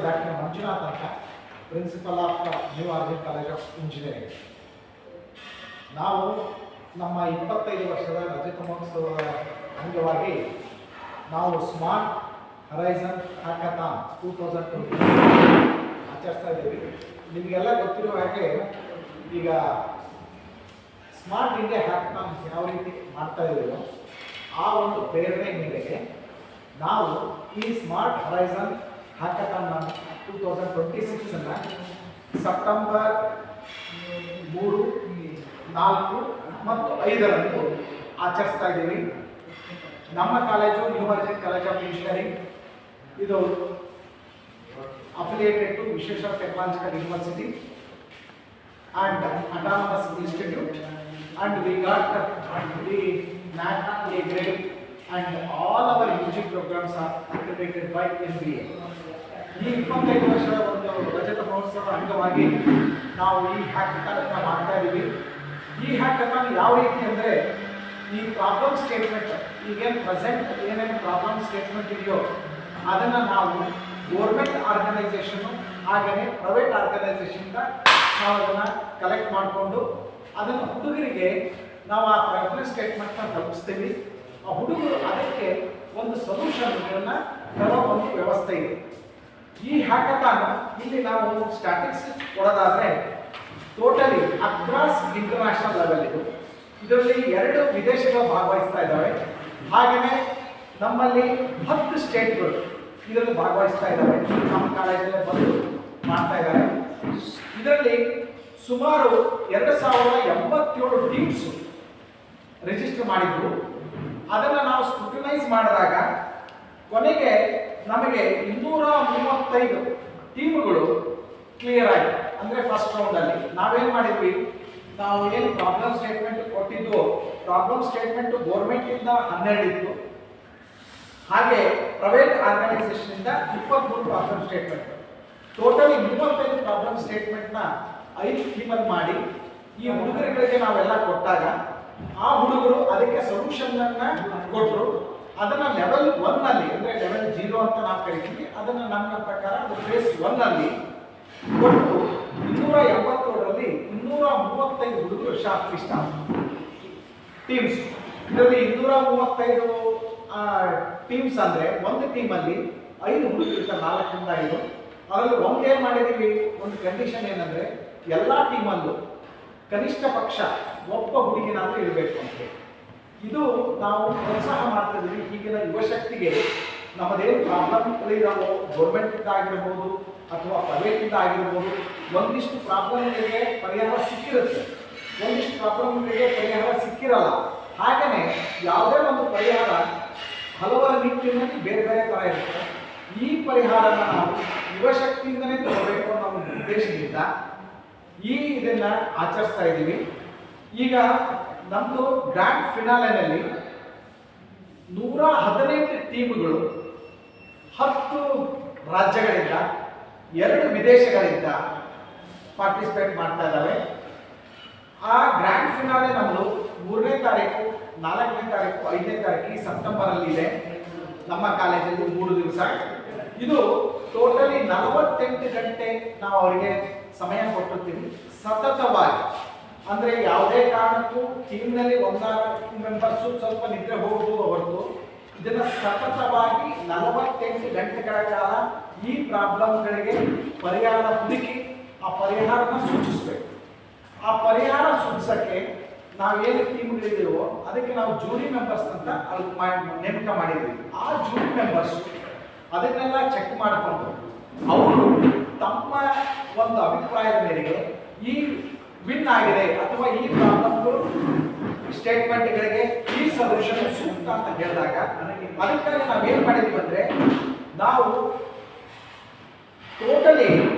Doctor Manjunath ಅಂತ, principal of New Origin College of Engineering. ನಾವು ನಮ್ಮ 25 ವರ್ಷದ ರಜತ ಮಹೋತ್ಸವದ ಅಂಗವಾಗಿ ನಾವು ಸ್ಮಾರ್ಟ್ ಹರೈಸನ್ ಹ್ಯಾಕಥಾನ್ 2020 ಆಚರಿಸ್ತಾ ಇದ್ದೀವಿ. ನಿಮಗೆಲ್ಲ ಗೊತ್ತಿರುವ ಹಾಗೆ ಈಗ ಸ್ಮಾರ್ಟ್ ಇಂಡಿಯಾ ಹ್ಯಾಕಥಾನ್ ಯಾವ ರೀತಿ ಮಾಡ್ತಾ ಇದ್ದೀವೋ ಆ ಒಂದು ಪ್ರೇರಣೆ ಮೇರೆಗೆ ನಾವು ಈ ಸ್ಮಾರ್ಟ್ ಹರೈಸನ್ ಹ್ಯಾಕಥಾನ್ 2026 ಸೆಪ್ಟೆಂಬರ್ 3, 4 ಮತ್ತು 5ರಂದು ಆಚರಿಸ್ತಾ ಇದ್ದೀವಿ. ನಮ್ಮ college New Origin College of Engineering, ಇದು affiliated to Visheshwar Technological University and Autonomous Institute, and we got the NAAC A grade and all our UG programs are accredited by NBA. ಈ 25 ವರ್ಷದ ಒಂದು ರಜತ ಮಹೋತ್ಸವ ಅಂಗವಾಗಿ ನಾವು ಈ ಹ್ಯಾಕಥಾನ್ ಮಾಡ್ತಾ ಇದ್ದೀವಿ. ಈ ಹ್ಯಾಕಥಾನ್ ಯಾವ ರೀತಿ ಅಂದರೆ, ಈ ಪ್ರಾಬ್ಲಮ್ ಸ್ಟೇಟ್ಮೆಂಟ್ ಈಗೇನು ಪ್ರೆಸೆಂಟ್ ಏನೇನು ಪ್ರಾಬ್ಲಮ್ ಸ್ಟೇಟ್ಮೆಂಟ್ ಇದೆಯೋ ಅದನ್ನು ನಾವು ಗೌರ್ಮೆಂಟ್ ಆರ್ಗನೈಸೇಷನು ಹಾಗೆಯೇ ಪ್ರೈವೇಟ್ ಆರ್ಗನೈಸೇಷನ್ನಿಂದ ನಾವು ಅದನ್ನು ಕಲೆಕ್ಟ್ ಮಾಡಿಕೊಂಡು ಅದನ್ನು ಹುಡುಗರಿಗೆ ನಾವು ಆ ಪ್ರಾಬ್ಲಮ್ ಸ್ಟೇಟ್ಮೆಂಟ್ನ ತಲುಪಿಸ್ತೀವಿ. ಆ ಹುಡುಗರು ಅದಕ್ಕೆ ಒಂದು ಸೊಲ್ಯೂಷನ್ಗಳನ್ನು ತರೋ ಒಂದು ವ್ಯವಸ್ಥೆ ಇದೆ. ಈ ಹ್ಯಾಕಥಾನ್ ಇಲ್ಲಿ ನಾವು ಸ್ಟ್ಯಾಟಿಸ್ಟಿಕ್ಸ್ ಕೊಡೋದಾದರೆ ಟೋಟಲಿ ಅಕ್ರಾಸ್ ಇಂಟರ್ನ್ಯಾಷನಲ್ ಲೆವೆಲ್ ಇದರಲ್ಲಿ 2 ವಿದೇಶಗಳು ಭಾಗವಹಿಸ್ತಾ ಇದ್ದಾವೆ. ಹಾಗೆಯೇ ನಮ್ಮಲ್ಲಿ 10 ಸ್ಟೇಟ್ಗಳು ಇದರಲ್ಲಿ ಭಾಗವಹಿಸ್ತಾ ಇದ್ದಾವೆ. ನಮ್ಮ ಕಾಲೇಜಲ್ಲೇ ಬಂದು ಮಾಡ್ತಾ ಇದ್ದಾರೆ. ಇದರಲ್ಲಿ ಸುಮಾರು 2087 ಟೀಮ್ಸ್ ರಿಜಿಸ್ಟರ್ ಮಾಡಿದ್ರು. ಅದನ್ನು ನಾವು ಸ್ಕ್ರೂಟಿನೈಸ್ ಮಾಡಿದಾಗ ಕೊನೆಗೆ ನಮಗೆ 235 ಟೀಮ್ಗಳು ಕ್ಲಿಯರ್ ಆಯಿತು. ಅಂದರೆ ಫಸ್ಟ್ ರೌಂಡಲ್ಲಿ ನಾವೇನು ಮಾಡಿದ್ವಿ, ನಾವು ಏನು ಪ್ರಾಬ್ಲಮ್ ಸ್ಟೇಟ್ಮೆಂಟ್ ಕೊಟ್ಟಿದ್ದು, ಪ್ರಾಬ್ಲಮ್ ಸ್ಟೇಟ್ಮೆಂಟು ಗೌರ್ಮೆಂಟಿಂದ 12 ಇತ್ತು, ಹಾಗೆ ಪ್ರೈವೇಟ್ ಆರ್ಗನೈಸೇಷನಿಂದ 23 ಪ್ರಾಬ್ಲಮ್ ಸ್ಟೇಟ್ಮೆಂಟ್, ಟೋಟಲಿ 35 ಪ್ರಾಬ್ಲಮ್ ಸ್ಟೇಟ್ಮೆಂಟ್ನ 5 ಟೀಮಲ್ಲಿ ಮಾಡಿ ಈ ಹುಡುಗರುಗಳಿಗೆ ನಾವೆಲ್ಲ ಕೊಟ್ಟಾಗ ಆ ಹುಡುಗರು ಅದಕ್ಕೆ ಸೊಲ್ಯೂಷನ್ನನ್ನು ಕೊಟ್ಟರು. ಅದನ್ನು ಲೆವೆಲ್ 1ನಲ್ಲಿ ಅಂದರೆ ಲೆವೆಲ್ 0 ಅಂತ ನಾವು ಕರಿತೀವಿ, ಅದನ್ನು ನಮ್ಮ ಪ್ರಕಾರ ಅದು ಫೇಸ್ 1ನಲ್ಲಿ ಕೊಟ್ಟು 287ರಲ್ಲಿ 235 ಹುಡುಗರು ಶಾರ್ಟ್ ಲಿಸ್ಟ್ ಟೀಮ್ಸ್. ಇದರಲ್ಲಿ 235 ಟೀಮ್ಸ್ ಅಂದರೆ ಒಂದು ಟೀಮಲ್ಲಿ 5 ಹುಡುಗರು ಇರ್ತಾರೆ, 4ರಿಂದ 5. ಅದರಲ್ಲಿ ಒಂದು ಏನು ಮಾಡಿದ್ದೀವಿ, ಒಂದು ಕಂಡೀಷನ್ ಏನಂದರೆ ಎಲ್ಲ ಟೀಮಲ್ಲೂ ಕನಿಷ್ಠ ಪಕ್ಷ ಒಬ್ಬ ಹುಡುಗಿನಾದರೂ ಇರಬೇಕು ಅಂತ. ಇದು ನಾವು ಪ್ರೋತ್ಸಾಹ ಮಾಡ್ತಿದ್ದೀವಿ. ಈಗಿನ ಯುವಶಕ್ತಿಗೆ ನಮ್ಮದೇನು ಪ್ರಾಬ್ಲಮ್ಗಳಿದಾವೋ ಗೌರ್ಮೆಂಟಿಂದ ಆಗಿರ್ಬೋದು ಅಥವಾ ಪ್ರೈವೇಟಿಂದ ಆಗಿರ್ಬೋದು, ಒಂದಿಷ್ಟು ಪ್ರಾಬ್ಲಮ್ಗಳಿಗೆ ಪರಿಹಾರ ಸಿಕ್ಕಿರುತ್ತೆ, ಒಂದಿಷ್ಟು ಪ್ರಾಬ್ಲಮ್ಗಳಿಗೆ ಪರಿಹಾರ ಸಿಕ್ಕಿರಲ್ಲ. ಹಾಗೆಯೇ ಯಾವುದೇ ಒಂದು ಪರಿಹಾರ ಹಲವರ ನಿಟ್ಟಿನಲ್ಲಿ ಬೇರೆ ಬೇರೆ ಥರ ಇರುತ್ತೆ. ಈ ಪರಿಹಾರನ ನಾವು ಯುವಶಕ್ತಿಯಿಂದಲೇ ತಗೋಬೇಕು ಅನ್ನೋ ಒಂದು ಉದ್ದೇಶದಿಂದ ಇದನ್ನು ಆಚರಿಸ್ತಾ ಇದ್ದೀವಿ. ಈಗ ನಮ್ಮದು ಗ್ರ್ಯಾಂಡ್ ಫಿನಾಲೆನಲ್ಲಿ 118 ಟೀಮ್ಗಳು 10 ರಾಜ್ಯಗಳಿಂದ 2 ವಿದೇಶಗಳಿಂದ ಪಾರ್ಟಿಸಿಪೇಟ್ ಮಾಡ್ತಾ ಇದ್ದಾವೆ. ಆ ಗ್ರ್ಯಾಂಡ್ ಫಿನಾಲೆ ನಮ್ಮದು 3ನೇ ತಾರೀಕು, 4ನೇ ತಾರೀಕು, 5ನೇ ತಾರೀಕು ಈ ಸೆಪ್ಟೆಂಬರಲ್ಲಿ ಇದೆ. ನಮ್ಮ ಕಾಲೇಜಲ್ಲಿ 3 ದಿವಸ. ಇದು ಟೋಟಲಿ 48 ಗಂಟೆ ನಾವು ಅವರಿಗೆ ಸಮಯ ಕೊಟ್ಟಿರ್ತೀವಿ ಸತತವಾಗಿ. ಅಂದರೆ ಯಾವುದೇ ಕಾರಣಕ್ಕೂ ಟೀಮ್ನಲ್ಲಿ 1-2 ಮೆಂಬರ್ಸು ಸ್ವಲ್ಪ ನಿದ್ರೆ ಹೋಗ್ಬೋದು ಹೊರತು ಇದನ್ನು ಸತತವಾಗಿ 48 ಗಂಟೆಗಳ ಕಾಲ ಈ ಪ್ರಾಬ್ಲಮ್ಗಳಿಗೆ ಪರಿಹಾರ ಹುಡುಕಿ ಆ ಪರಿಹಾರನ ಸೂಚಿಸಬೇಕು. ಆ ಪರಿಹಾರ ಸೂಚಿಸೋಕ್ಕೆ ನಾವೇನು ಟೀಮ್ಗಳಿದ್ದೀವೋ ಅದಕ್ಕೆ ನಾವು ಜೂರಿ ಮೆಂಬರ್ಸ್ ಅಂತ ನೇಮಕ ಮಾಡಿದ್ದೀವಿ. ಆ ಜೂರಿ ಮೆಂಬರ್ಸು ಅದನ್ನೆಲ್ಲ ಚೆಕ್ ಮಾಡಿಕೊಂಡು ಅವರು ತಮ್ಮ ಒಂದು ಅಭಿಪ್ರಾಯದ ಮೇರೆಗೆ ಈ ವಿನ್ ಆಗಿದೆ ಅಥವಾ ಈ ಪ್ರಾಬ್ಲಮ್ಗಳು ಸ್ಟೇಟ್ಮೆಂಟ್ಗಳಿಗೆ ಈ ಸೊಲ್ಯೂಷನ್ ಸೂಕ್ತ ಅಂತ ಹೇಳಿದಾಗ ಅದಕ್ಕಾಗಿ ನಾವೇನು ಮಾಡಿದ್ವಿ ಅಂದರೆ ನಾವು ಟೋಟಲಿ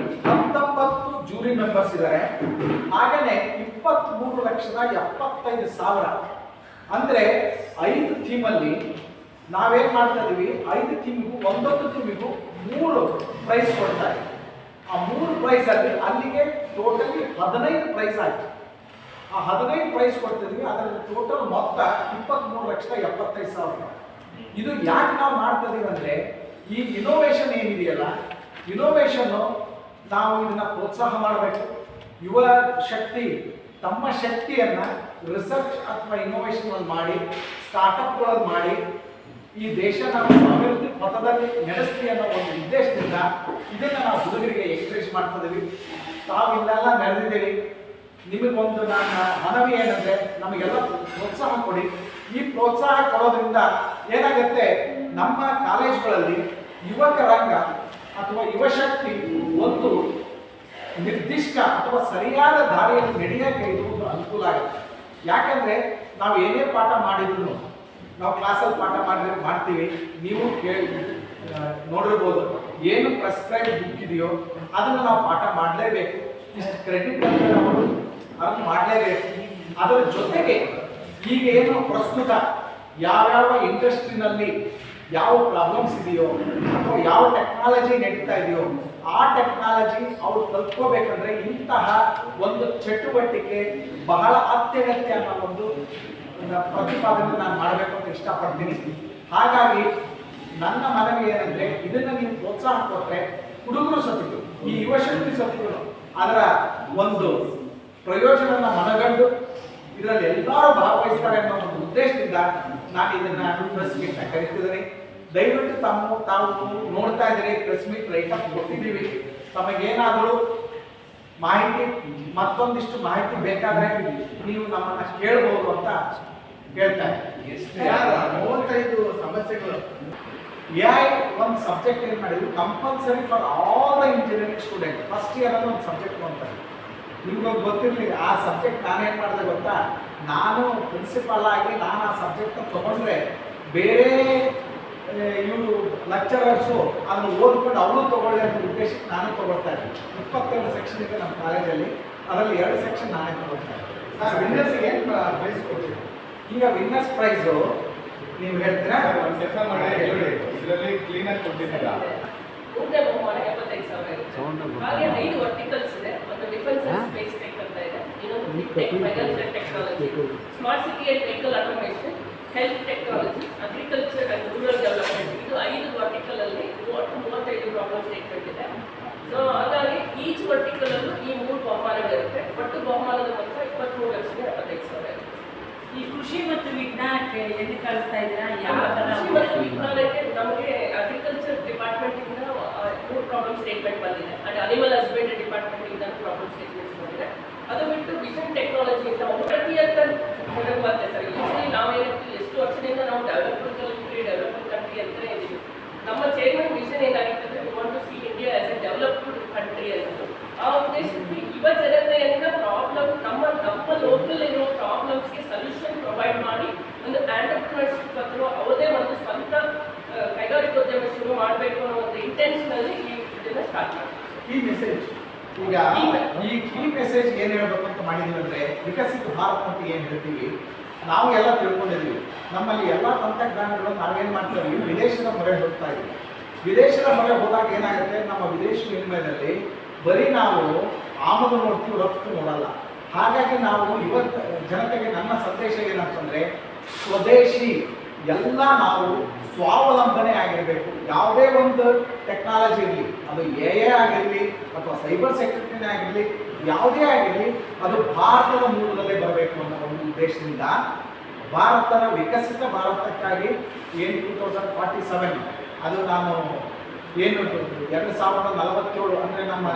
19 ಜೂರಿ ಮೆಂಬರ್ಸ್ ಇದ್ದಾರೆ. ಹಾಗೆಯೇ 23,75,000 ಅಂದರೆ 5 ಥೀಮಲ್ಲಿ ನಾವೇನು ಮಾಡ್ತಾ ಇದ್ದೀವಿ, 5 ಥೀಮಿಗೂ ಒಂದೊಂದು ಥೀಮಿಗೂ 3 ಪ್ರೈಸ್ ಕೊಡ್ತಾರೆ. ಆ 3 ಪ್ರೈಸಲ್ಲಿ ಅಲ್ಲಿಗೆ ಟೋಟಲಿ 15 ಪ್ರೈಸ್ ಆಯಿತು. ಆ 15 ಪ್ರೈಸ್ ಕೊಡ್ತಿದ್ವಿ. ಅದರಲ್ಲಿ ಟೋಟಲ್ ಮೊತ್ತ 23,75,000. ಇದು ಯಾಕೆ ನಾವು ಮಾಡ್ತಾ ಇದೀವಿ ಅಂದರೆ ಈ ಇನೋವೇಷನ್ ಏನಿದೆಯಲ್ಲ ಇನೋವೇಷನ್ನು ನಾವು ಇದನ್ನ ಪ್ರೋತ್ಸಾಹ ಮಾಡಬೇಕು. ಯುವ ಶಕ್ತಿ ತಮ್ಮ ಶಕ್ತಿಯನ್ನ ರಿಸರ್ಚ್ ಅಥವಾ ಇನೋವೇಷನ್ ಮಾಡಿ ಸ್ಟಾರ್ಟ್ಅಪ್ಗಳಲ್ಲಿ ಮಾಡಿ ಈ ದೇಶ ನಾವು ಅಭಿವೃದ್ಧಿ ಪಥದಲ್ಲಿ ನಡೆಸ್ತೀವಿ ಅನ್ನೋ ಒಂದು ಉದ್ದೇಶದಿಂದ ಇದನ್ನ ನಾವು ಹುಡುಗರಿಗೆ ಎನ್ಕರೇಜ್ ಮಾಡ್ತಿದ್ದೀವಿ. ತಾವು ಇಲ್ಲೆಲ್ಲ ನಡೆದಿದ್ದೀರಿ. ನಿಮಗೊಂದು ನನ್ನ ಮನವಿ ಏನಂದ್ರೆ ನಮಗೆಲ್ಲ ಪ್ರೋತ್ಸಾಹ ಕೊಡಿ. ಈ ಪ್ರೋತ್ಸಾಹ ಕೊಡೋದ್ರಿಂದ ಏನಾಗುತ್ತೆ, ನಮ್ಮ ಕಾಲೇಜುಗಳಲ್ಲಿ ಯುವಕರಂಗ ಅಥವಾ ಯುವಶಕ್ತಿ ಒಂದು ನಿರ್ದಿಷ್ಟ ಅಥವಾ ಸರಿಯಾದ ದಾರಿಯಲ್ಲಿ ನಡೆಯೋಕೆ ಇದು ಒಂದು ಅನುಕೂಲ ಆಗುತ್ತೆ. ಯಾಕಂದ್ರೆ ನಾವು ಏನೇ ಪಾಠ ಮಾಡಿದ್ರು, ನಾವು ಕ್ಲಾಸಲ್ಲಿ ಪಾಠ ಮಾಡ್ತೀವಿ, ನೀವು ನೋಡಿರ್ಬೋದು, ಏನು ಪ್ರೆಸ್ಕ್ರೈಬ್ ಬುಕ್ ಇದೆಯೋ ಅದನ್ನು ನಾವು ಪಾಠ ಮಾಡಲೇಬೇಕು. ಇಷ್ಟು ಕ್ರೆಡಿಟ್ ಅವರು ಅದನ್ನು ಮಾಡಲೇಬೇಕು. ಅದರ ಜೊತೆಗೆ ಈಗ ಏನು ಪ್ರಸ್ತುತ ಯಾವ್ಯಾವ ಇಂಡಸ್ಟ್ರಿನಲ್ಲಿ ಯಾವ ಪ್ರಾಬ್ಲಮ್ಸ್ ಇದೆಯೋ ಅಥವಾ ಯಾವ ಟೆಕ್ನಾಲಜಿ ನಡೀತಾ ಇದೆಯೋ ಆ ಟೆಕ್ನಾಲಜಿ ಅವ್ರು ಕಲ್ತ್ಕೋಬೇಕಂದ್ರೆ ಇಂತಹ ಒಂದು ಚಟುವಟಿಕೆ ಬಹಳ ಅತ್ಯಗತ್ಯ ಅನ್ನೋ ಒಂದು ಪ್ರತಿಪಾದನೆ ನಾನು ಮಾಡಬೇಕು ಅಂತ ಇಷ್ಟಪಡ್ತೀನಿ. ಹಾಗಾಗಿ ನನ್ನ ಮನವಿ ಏನಂದ್ರೆ ಇದನ್ನ ನೀವು ಪ್ರೋತ್ಸಾಹ ಕೊಟ್ಟರೆ ಹುಡುಗರು ಸತ್ತಿದ್ರು, ಈ ಯುವಶಕ್ತಿ ಸತ್ತಿದ್ರು ಅದರ ಒಂದು ಪ್ರಯೋಜನ ಮನಗಂಡು ಇದರಲ್ಲಿ ಎಲ್ಲರೂ ಭಾಗವಹಿಸ್ತಾರೆ ಅನ್ನೋ ಒಂದು ಉದ್ದೇಶದಿಂದ ನಾನು ಇದನ್ನ ಪ್ರೆಸ್ ಮೀಟ್ ಕರೀತಿದ್ದೀನಿ. ದಯವಿಟ್ಟು ತಾವು ನೋಡ್ತಾ ಇದ್ದೀರಿ, ಪ್ರೆಸ್ ಮೀಟ್ ರೈಟಪ್ ಕೊಟ್ಟಿದ್ದೀವಿ. ತಮಗೇನಾದರೂ ಮಾಹಿತಿ ಮತ್ತೊಂದಿಷ್ಟು ಮಾಹಿತಿ ಬೇಕಾದ್ರೆ ನೀವು ನಮ್ಮನ್ನ ಕೇಳಬಹುದು ಅಂತ ಹೇಳ್ತಾ ಇದ್ದೀನಿ. 35 ಸಮಸ್ಯೆಗಳು AI ಒಂದು ಸಬ್ಜೆಕ್ಟ್ ಏನ್ ಮಾಡಿದ್ರು, compulsory for all the engineering student first year ಅನ್ನೋ ಒಂದು ಸಬ್ಜೆಕ್ಟ್ ಅಂತ ನಿಮ್ಗೊಂದು ಗೊತ್ತಿರಲಿಲ್ಲ. ಆ ಸಬ್ಜೆಕ್ಟ್ ನಾನೇನು ಮಾಡಿದೆ ಗೊತ್ತಾ, ನಾನು ಪ್ರಿನ್ಸಿಪಾಲ್ ಆಗಿ ನಾನು ಆ ಸಬ್ಜೆಕ್ಟ್ ತಗೊಂಡ್ರೆ ಬೇರೆ ಇವರು ಲೆಕ್ಚರರ್ಸು ಅದನ್ನು ಓದ್ಕೊಂಡು ಅವರು ತಗೊಳ್ಳಿ ಅನ್ನೋ ಉದ್ದೇಶಕ್ಕೆ ನಾನು ತಗೊಳ್ತಾ ಇದ್ದೀನಿ. 22 ಸೆಕ್ಷನ್ ಇದೆ ನಮ್ಮ ಕಾಲೇಜಲ್ಲಿ, ಅದರಲ್ಲಿ 2 ಸೆಕ್ಷನ್ ನಾನೇ ತಗೊಳ್ತಾ ಇದ್ದೀನಿ. ವಿನ್ನರ್ಸ್ಗೆ ಏನು ಪ್ರೈಸ್ ಕೊಡ್ತೀವಿ? ಈಗ ವಿನ್ನರ್ಸ್ ಪ್ರೈಸು ನೀವು ಹೇಳ್ತೀರಾ? ಕೆಲಸ ಮಾಡಿ ಇದರಲ್ಲಿ ಕ್ಲೀನಾಗಿ ಕೊಟ್ಟಿದ್ದೀರಾ? ಮುಂದೆ ಬಹುಮಾನ 75,000 ಇರುತ್ತೆ. ಹಾಗೆ 5 ವರ್ಟಿಕಲ್ಸ್ ಇದೆ. ಒಂದು ಡಿಫೆನ್ಸ್ ಅಂಡ್ ಸ್ಪೇಸ್ ಟೆಕ್ ಅಂತ ಇದೆ, ಇನ್ನೊಂದು financial technology, smart city and vehicle automation, health technology, agriculture and rural development. ಇದು 5 ವರ್ಟಿಕಲ್ ಅಲ್ಲಿ 35 ಪ್ರಾಬ್ಲಮ್ ಸ್ಟೇಟ್ಮೆಂಟ್ ಇದೆ. ಸೊ ಹಾಗಾಗಿ ಈಚ್ ವರ್ಟಿಕಲ್ ಅಲ್ಲೂ ಈ 3 ಬಹುಮಾನಗಳಿರುತ್ತೆ. ಒಟ್ಟು ಬಹುಮಾನದ ಮೊತ್ತ 23,75,000. ಈ ಕೃಷಿ ಮತ್ತು ವಿಜ್ಞಾನಕ್ಕೆ ಎಲ್ಲಿ ಕಳಿಸ್ತಾ ಇದ್ದೀರಾ? ಯಾವ ತರ? ಕೃಷಿ ಮತ್ತು ವಿಜ್ಞಾನಕ್ಕೆ ನಮಗೆ ಅಗ್ರಿಕಲ್ಚರ್ ಡಿಪಾರ್ಟ್ಮೆಂಟ್ ಇಂದ 3 ಪ್ರಾಬ್ಲಮ್ ಸ್ಟೇಟ್ಮೆಂಟ್ ಬಂದಿದೆ, ಅಂಡ್ ಅನಿಮಲ್ ಹಸ್ಬೆಂಡ್ರಿ ಡಿಪಾರ್ಟ್ಮೆಂಟ್ ಇಂದ ಪ್ರಾಬ್ಲಮ್ ಸ್ಟೇಟ್ಮೆಂಟ್ಸ್ ಬಂದಿದೆ. ಅದು ಬಿಟ್ಟು ವಿಷನ್ ಟೆಕ್ನಾಲಜಿ ಅಂತ ಪ್ರತಿಯೊಂದು ಬರುತ್ತೆ ಸರ್. ಯೂಶಲಿ ನಾವೇನಂತೀವಿ, ಎಷ್ಟು ವರ್ಷದಿಂದ ನಾವು ಡೆವಲಪ್ಮೆಂಟ್ ಕಂಟ್ರಿ ಅಂತ ಇದ್ದೀವಿ. ನಮ್ಮ ಚೇರ್ಮನ್ ವಿಷನ್ ಏನಾಗಿರ್ತದೆ, we want to see India as a developed country ಅನ್ನೋದು. ಆ ಉದ್ದೇಶಕ್ಕೆ ಯುವ ಜನತೆಯಿಂದ ಪ್ರಾಬ್ಲಮ್ ನಮ್ಮ ಲೋಕಲ್ ಇರೋ ಪ್ರಾಬ್ಲಮ್ಸ್ಗೆ ಸೊಲ್ಯೂಷನ್ ಪ್ರೊವೈಡ್ ಮಾಡಿ ಒಂದು ಆಂಟರ್ಪ್ರಿನರ್ಶಿಪ್ ಅಥವಾ ಅವರದೇ ಒಂದು ಸ್ವಂತ ಕೈಗಾರಿಕೋದ್ಯಮ ಶುರು ಮಾಡಬೇಕು ಅನ್ನೋ ಒಂದು ಇಂಟೆನ್ಷನಲ್ಲಿ ಈ ಇದನ್ನ ಸ್ಟಾರ್ಟ್ ಮಾಡ್ತೀವಿ. ಈ ಮೆಸೇಜ್ ಈಗ ಈ ಮೆಸೇಜ್ ಏನು ಹೇಳಬೇಕು ಅಂತ ಮಾಡಿದೀವಿ ಅಂದ್ರೆ, ವಿಕಸಿತ ಭಾರತ ಅಂತ ಏನು ಹೇಳ್ತೀವಿ ನಾವು ಎಲ್ಲ ತಿಳ್ಕೊಂಡಿದ್ದೀವಿ. ನಮ್ಮಲ್ಲಿ ಎಲ್ಲ ತಂತ್ರಜ್ಞಾನಗಳು ನಾವೇನು ಮಾಡ್ತೀವಿ, ವಿದೇಶದ ಮೊರೆ ಹೋಗ್ತಾ ಇದ್ದೀವಿ. ವಿದೇಶದ ಮೊರೆ ಹೋದಾಗ ಏನಾಗುತ್ತೆ, ನಮ್ಮ ವಿದೇಶಿ ವಿನಿಮಯದಲ್ಲಿ ಬರೀ ನಾವು ಆಮದು ನೋಡ್ತೀವಿ, ರಫ್ತು ನೋಡಲ್ಲ. ಹಾಗಾಗಿ ನಾವು ಇವತ್ತು ಜನತೆಗೆ ನನ್ನ ಸಂದೇಶ ಏನಂತಂದ್ರೆ, ಸ್ವದೇಶಿ ಎಲ್ಲ ನಾವು ಸ್ವಾವಲಂಬನೆ ಆಗಿರಬೇಕು. ಯಾವುದೇ ಒಂದು ಟೆಕ್ನಾಲಜಿ ಇರಲಿ, ಅದು AI ಆಗಿರಲಿ ಅಥವಾ ಸೈಬರ್ ಸೆಕ್ಯೂರಿಟಿನೇ ಆಗಿರಲಿ, ಯಾವುದೇ ಆಗಿರಲಿ ಅದು ಭಾರತದ ಮೂಲದಲ್ಲೇ ಬರಬೇಕು ಅನ್ನೋ ಒಂದು ಉದ್ದೇಶದಿಂದ ಭಾರತದ ವಿಕಸಿತ ಭಾರತಕ್ಕಾಗಿ ಏನು 2047 ಅದು ನಾನು ಏನು 2047 ಅಂದರೆ ನಮ್ಮ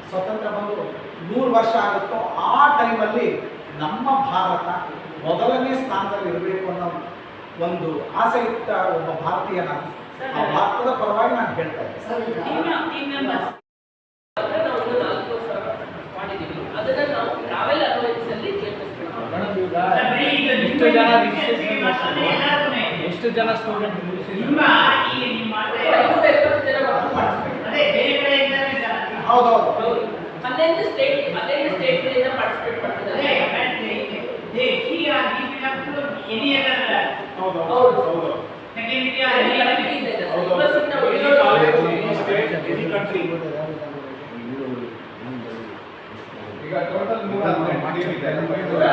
ಸ್ವತಂತ್ರ ಬಂದು 100 ವರ್ಷ ಆಗುತ್ತೋ ಆ ಟೈಮಲ್ಲಿ ನಮ್ಮ ಭಾರತ ಮೊದಲನೇ ಸ್ಥಾನದಲ್ಲಿ ಇರಬೇಕು ಅನ್ನೋ ಒಂದು ಆಸೆ ಇತ್ತ ಒಬ್ಬ ಭಾರತೀಯ ನಾನು. ಆ ಭಾರತದ ಪರವಾಗಿ ನಾನು ಹೇಳ್ತಾ ಇದ್ದೀನಿ. ನಾವು 4,000 ಮಾಡಿದ್ದೀವಿ. ಅದನ್ನ ನಾವು ಟ್ರಾವೆಲ್ ಅಲೋವೆನ್ಸ್ ಅಲ್ಲಿ ಎಷ್ಟು ಜನ ಸ್ಟೂಡೆಂಟ್? 570 ಜನ ಹೌದೌದು 11 ಸ್ಟೇಟ್ಗಳಿಂದ ಪಾರ್ಟಿಸಿಪೇಟ್ ಮಾಡ್ತಿದ್ದಾರೆ. ಈಗ ಟೋಟಲ್ 570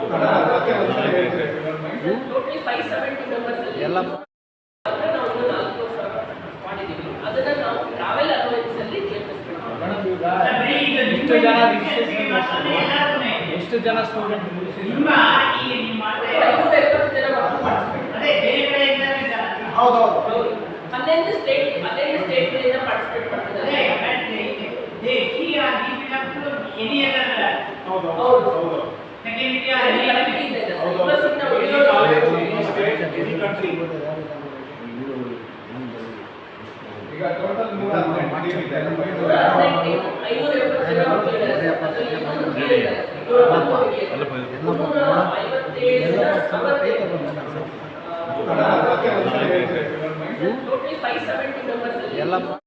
ಜನ ಎಷ್ಟು ಜನ ರಿಜಿಸ್ಟ್ರೇಷನ್ ಮಾಡಿಸಿದ್ರು? ಎಷ್ಟು ಜನ ಸ್ಟೂಡೆಂಟ್ ಮುಗಿಸಿದ್ರು? 570 ಜನ ಮಕ್ಕಳು ಪಾರ್ಟಿಸಿಪೇಟ್ ಹೌದೌದು 11 ಸ್ಟೇಟ್ಗಳಿಂದ ಪಾರ್ಟಿಸಿಪೇಟ್ ಮಾಡ್ತಿದ್ದಾರೆ. ಹೌದು ಹೌದು. ಹೌದು ಈಗ ಟೋಟಲ್ 118 ಟೀಮ್ ಇದೆ. 570 ಜನ ಮಕ್ಕಳಿದ್ದಾರೆ. ಅದರಲ್ಲಿ 570 ಮೆಂಬರ್ಸ್